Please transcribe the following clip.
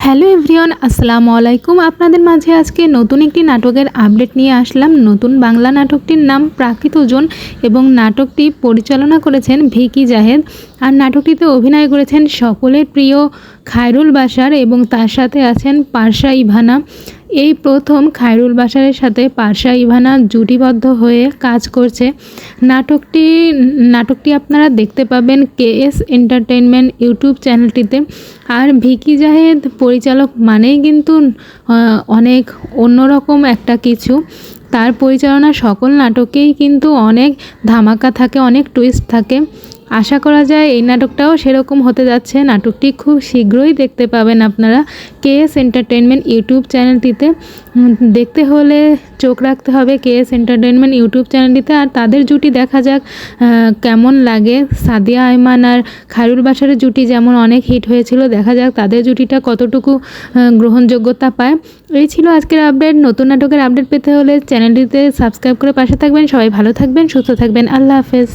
Hello everyone, আসসালামু আলাইকুম। আপনাদের মাঝে আজকে নতুন একটি নাটকের আপডেট নিয়ে আসলাম। নতুন বাংলা নাটকটির নাম প্রাকৃত ওজন এবং নাটকটি পরিচালনা করেছেন ভিকি জাহেদ। আর নাটকটিতে অভিনয় করেছেন সকলের প্রিয় খায়রুল বাশার এবং তার সাথে আছেন পারসা ইভানা। এই প্রথম খায়রুল বাশারের সাথে পারসা ইভানা জুটিবদ্ধ হয়ে কাজ করছে। নাটকটি আপনারা দেখতে পাবেন কেএস এন্টারটেইনমেন্ট ইউটিউব চ্যানেলটিতে। আর ভিকি জাহেদ পরিচালক মানেই কিন্তু অনেক অন্যরকম একটা কিছু। তার পরিচালনা সকল নাটকেই কিন্তু অনেক ধামাকা থাকে, অনেক টুইস্ট থাকে। আশা করা যায় এই নাটকটাও সেরকম হতে যাচ্ছে। নাটকটি খুব শীঘ্রই দেখতে পাবেন আপনারা কেএস এন্টারটেইনমেন্ট ইউটিউব চ্যানেলটিতে। দেখতে হলে চোখ রাখতে হবে কেএস এন্টারটেইনমেন্ট ইউটিউব চ্যানেলটিতে। আর তাদের জুটি দেখা যাক কেমন লাগে। সাদিয়া আয়মান আর খায়রুল বাশারের জুটি যেমন অনেক হিট হয়েছিল, দেখা যাক তাদের জুটিটা কতটুকু গ্রহণযোগ্যতা পায়। এই ছিল আজকের আপডেট। নতুন নাটকের আপডেট পেতে হলে চ্যানেলটিতে সাবস্ক্রাইব করে পাশে থাকবেন। সবাই ভালো থাকবেন, সুস্থ থাকবেন। আল্লাহ হাফেজ।